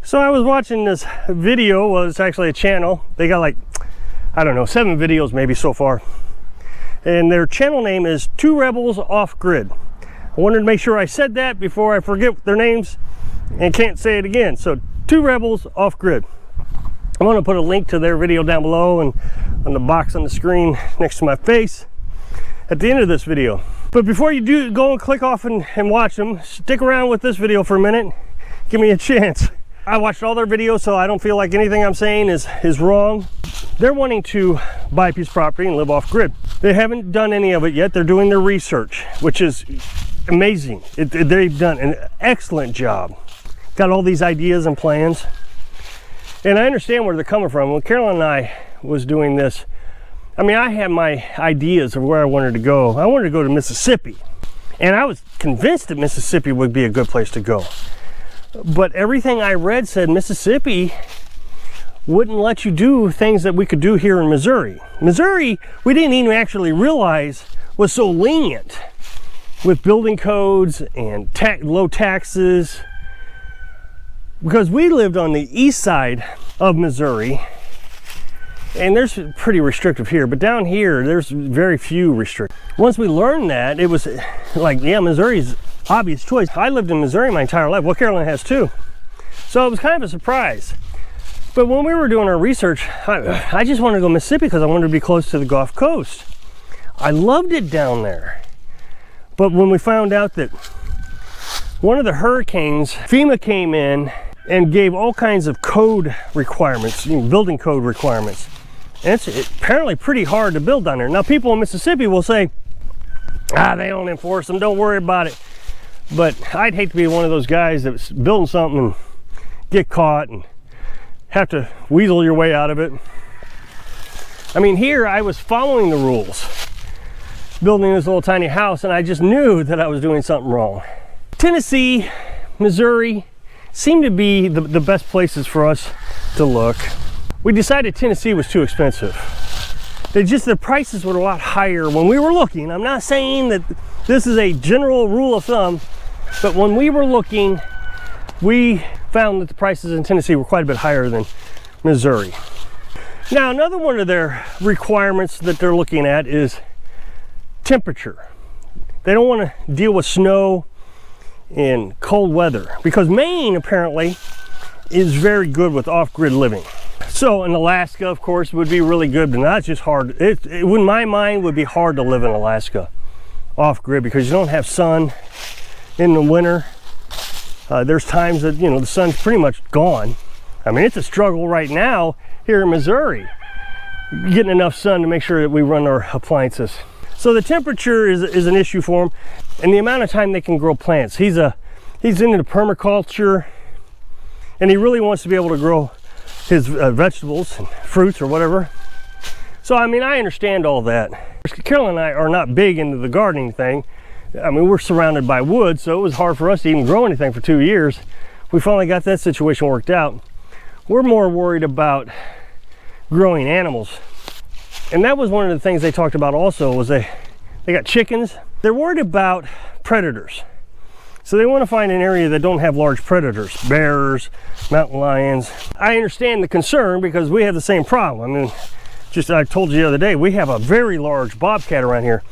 So I was watching this video, well, it's actually a channel. They got like, I don't know, 7 videos maybe so far. And their channel name is Two Rebels Off Grid. I wanted to make sure I said that before I forget their names and can't say it again. So Two Rebels Off Grid. I'm going to put a link to their video down below and on the box on the screen next to my face at the end of this video. But before you do go and click off and watch them, stick around with this video for a minute. Give me a chance. I watched all their videos, so I don't feel like anything I'm saying is wrong. They're wanting to buy a piece of property and live off grid. They haven't done any of it yet. They're doing their research, which is amazing. They've done an excellent job. Got all these ideas and plans. And I understand where they're coming from. When Carolyn and I was doing this, I mean, I had my ideas of where I wanted to go. I wanted to go to Mississippi. And I was convinced that Mississippi would be a good place to go. But everything I read said Mississippi wouldn't let you do things that we could do here in Missouri. Missouri, we didn't even actually realize was so lenient with building codes and low taxes, because we lived on the east side of Missouri, and there's pretty restrictive here, but down here there's very few restrictions. Once we learned that, it was like, yeah, Missouri's obvious choice. I lived in Missouri my entire life. Well, Carolyn has too. So it was kind of a surprise. But when we were doing our research, I just wanted to go to Mississippi because I wanted to be close to the Gulf Coast. I loved it down there. But when we found out that one of the hurricanes, FEMA came in and gave all kinds of code requirements, building code requirements. And it's apparently pretty hard to build down there. Now, people in Mississippi will say, they don't enforce them, don't worry about it. But I'd hate to be one of those guys that's building something and get caught and have to weasel your way out of it. I mean, here I was following the rules, building this little tiny house, and I just knew that I was doing something wrong. Tennessee, Missouri seemed to be the best places for us to look. We decided Tennessee was too expensive. The prices were a lot higher when we were looking. I'm not saying that this is a general rule of thumb, but when we were looking, we found that the prices in Tennessee were quite a bit higher than Missouri. Now, another one of their requirements that they're looking at is temperature. They don't want to deal with snow and cold weather, because Maine apparently is very good with off-grid living. So in Alaska, of course, would be really good, but not just hard. It in my mind would be hard to live in Alaska off-grid because you don't have sun in the winter. There's times that, the sun's pretty much gone. I mean, it's a struggle right now here in Missouri, getting enough sun to make sure that we run our appliances. So the temperature is an issue for him, and the amount of time they can grow plants. He's into permaculture, and he really wants to be able to grow his vegetables and fruits or whatever. So, I mean, I understand all that. Carolyn and I are not big into the gardening thing. I mean, we're surrounded by woods, so it was hard for us to even grow anything for 2 years. We finally got that situation worked out. We're more worried about growing animals. And that was one of the things they talked about also, was they got chickens. They're worried about predators. So they want to find an area that don't have large predators, bears, mountain lions. I understand the concern because we have the same problem. I mean, I told you the other day, we have a very large bobcat around here.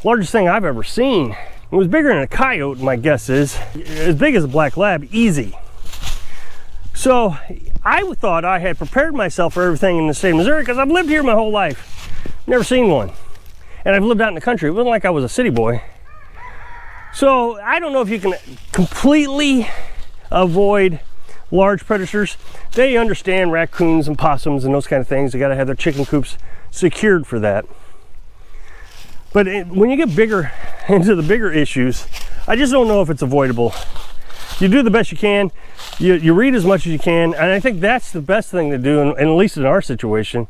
Largest thing I've ever seen. It was bigger than a coyote, my guess is. As big as a black lab, easy. So I thought I had prepared myself for everything in the state of Missouri because I've lived here my whole life. Never seen one. And I've lived out in the country. It wasn't like I was a city boy. So I don't know if you can completely avoid large predators. They understand raccoons and possums and those kind of things. They got to have their chicken coops secured for that. But when you get bigger into the bigger issues, I just don't know if it's avoidable. You do the best you can. You read as much as you can, and I think that's the best thing to do, and at least in our situation,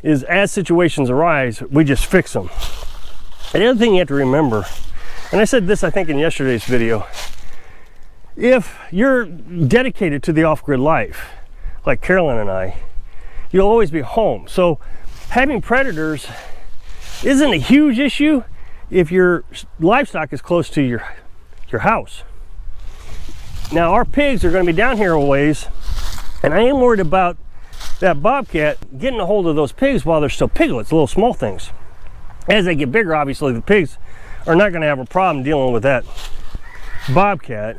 is as situations arise, we just fix them. And the other thing you have to remember, and I said this I think in yesterday's video, if you're dedicated to the off-grid life, like Carolyn and I, you'll always be home. So having predators isn't a huge issue if your livestock is close to your house. Now our pigs are going to be down here a ways, And I am worried about that bobcat getting a hold of those pigs while they're still piglets, little small things. As they get bigger, obviously the pigs are not going to have a problem dealing with that bobcat.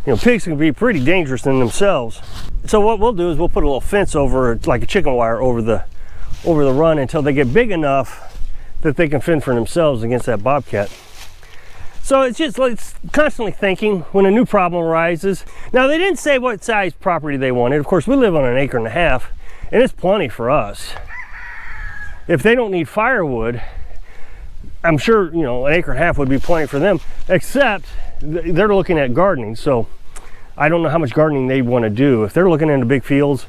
You know, pigs can be pretty dangerous in themselves. So what we'll do is we'll put a little fence over, like a chicken wire, over the run until they get big enough that they can fend for themselves against that bobcat. So it's just like constantly thinking when a new problem arises. Now, they didn't say what size property they wanted. Of course, we live on 1.5 acres, and it's plenty for us. If they don't need firewood, I'm sure, you know, 1.5 acres would be plenty for them, except they're looking at gardening. So I don't know how much gardening they want to do. If they're looking into big fields,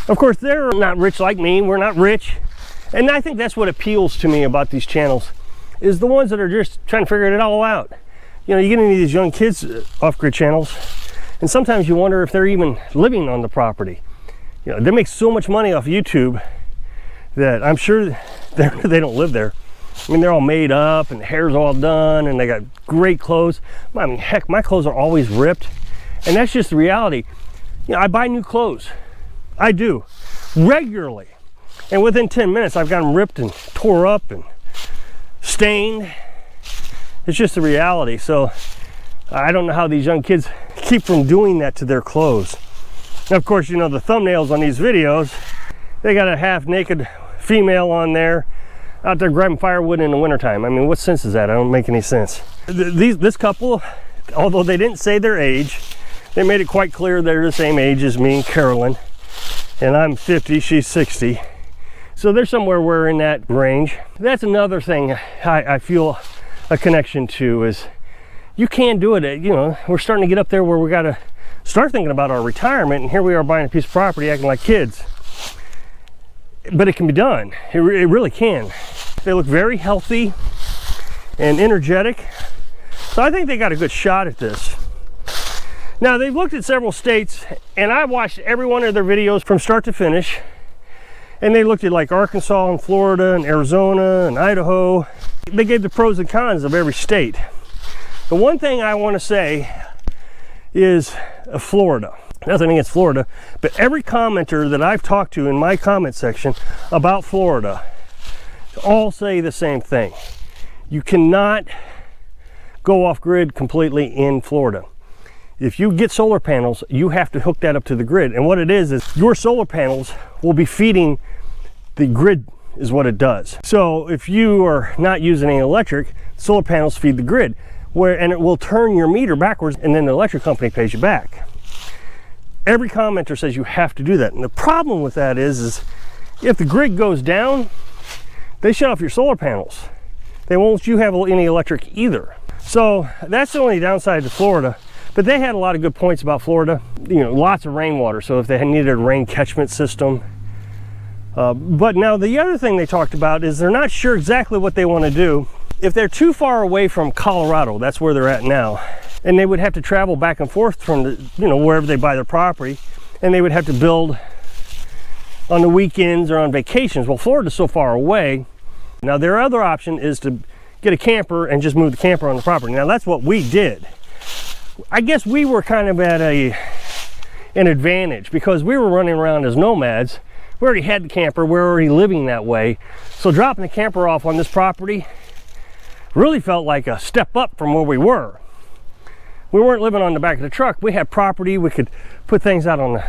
of course, they're not rich like me. We're not rich. And I think that's what appeals to me about these channels, is the ones that are just trying to figure it all out. You know, you get into these young kids off-grid channels, and sometimes you wonder if they're even living on the property. You know, they make so much money off YouTube that I'm sure they don't live there. I mean, they're all made up and the hair's all done and they got great clothes. I mean, heck, my clothes are always ripped, and that's just the reality. You know, I buy new clothes. I do, regularly. And within 10 minutes, I've got them ripped and tore up and stained. It's just the reality. So I don't know how these young kids keep from doing that to their clothes. Now, of course, you know, the thumbnails on these videos, they got a half-naked female on there out there grabbing firewood in the wintertime. I mean, what sense is that? I don't make any sense. This couple, although they didn't say their age, they made it quite clear they're the same age as me and Carolyn. And I'm 50, she's 60. So they're somewhere we're in that range. That's another thing I feel a connection to, is you can do it. You know, we're starting to get up there where we got to start thinking about our retirement, and here we are buying a piece of property acting like kids. But it can be done. It really can. They look very healthy and energetic. So I think they got a good shot at this. Now, they've looked at several states, and I watched every one of their videos from start to finish. And they looked at like Arkansas and Florida and Arizona and Idaho. They gave the pros and cons of every state. The one thing I want to say is Florida. Nothing against Florida, but every commenter that I've talked to in my comment section about Florida all say the same thing. You cannot go off grid completely in Florida. If you get solar panels, you have to hook that up to the grid. And what it is your solar panels will be feeding the grid, is what it does. So if you are not using any electric, solar panels feed the grid, and it will turn your meter backwards, and then the electric company pays you back. Every commenter says you have to do that. And the problem with that is if the grid goes down, they shut off your solar panels. They won't let you have any electric either. So that's the only downside to Florida. But they had a lot of good points about Florida. You know, lots of rainwater, so if they needed a rain catchment system. But now the other thing they talked about is they're not sure exactly what they want to do. If they're too far away from Colorado, that's where they're at now, and they would have to travel back and forth from wherever they buy their property, and they would have to build on the weekends or on vacations. Well, Florida's so far away. Now, their other option is to get a camper and just move the camper on the property. Now, that's what we did. I guess we were kind of at an advantage because we were running around as nomads. We already had the camper, we're already living that way. So dropping the camper off on this property really felt like a step up from where we were. We weren't living on the back of the truck. We had property, we could put things out on the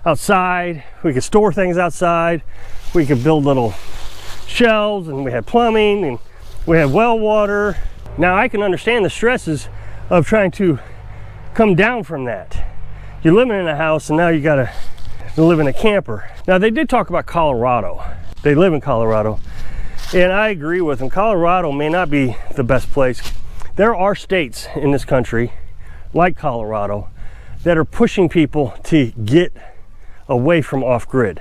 outside, we could store things outside, we could build little shelves, and we had plumbing, and we had well water. Now I can understand the stresses of trying to come down from that. You're living in a house and now you gotta live in a camper. Now, they did talk about Colorado. They live in Colorado, and I agree with them. Colorado may not be the best place. There are states in this country like Colorado that are pushing people to get away from off-grid.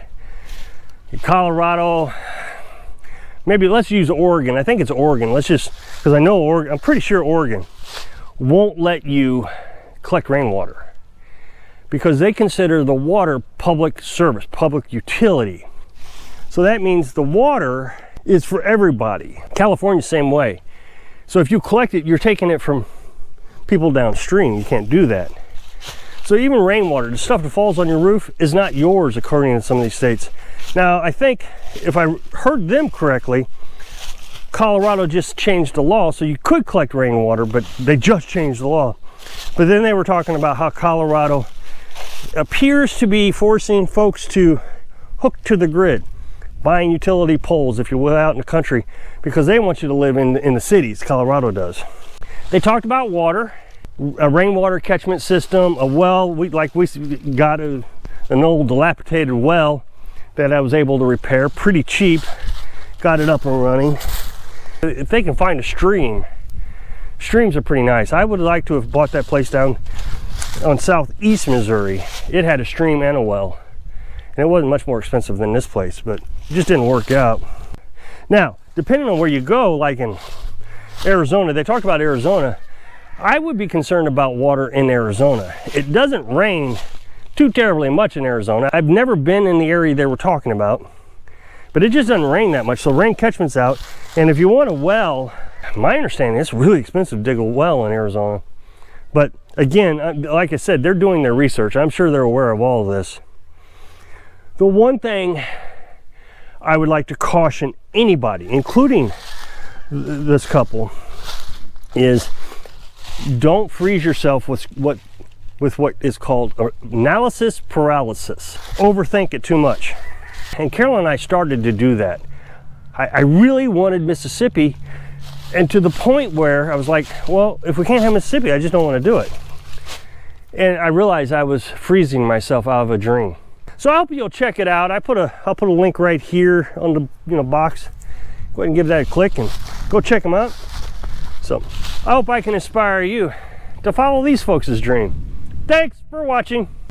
Colorado, maybe let's use Oregon. I think it's Oregon. Let's just, because I know Oregon, I'm pretty sure Oregon won't let you collect rainwater because they consider the water public service, public utility. So that means the water is for everybody. California, same way. So if you collect it, you're taking it from people downstream. You can't do that. So even rainwater, the stuff that falls on your roof, is not yours according to some of these states. Now, I think if I heard them correctly, Colorado just changed the law so you could collect rainwater, but they just changed the law. But then they were talking about how Colorado appears to be forcing folks to hook to the grid, buying utility poles if you're out in the country, because they want you to live in the cities. Colorado does. They talked about water, a rainwater catchment system, a well. We got an old dilapidated well that I was able to repair pretty cheap, got it up and running. If they can find a stream, streams are pretty nice. I would like to have bought that place down on southeast Missouri. It had a stream and a well, and it wasn't much more expensive than this place, but it just didn't work out. Now, depending on where you go, like in Arizona, they talked about Arizona. I would be concerned about water in Arizona. It doesn't rain too terribly much in Arizona. I've never been in the area they were talking about, but it just doesn't rain that much, so rain catchment's out. And if you want a well, my understanding, it's really expensive to dig a well in Arizona. But again, like I said, they're doing their research. I'm sure they're aware of all of this. The one thing I would like to caution anybody, including this couple, is don't freeze yourself with what is called analysis paralysis. Overthink it too much. And Carolyn and I started to do that. I really wanted Mississippi, and to the point where I was like, well, if we can't have Mississippi, I just don't want to do it. And I realized I was freezing myself out of a dream. So I hope you'll check it out. I'll put a link right here on the box. Go ahead and give that a click and go check them out. So I hope I can inspire you to follow these folks' dream. Thanks for watching.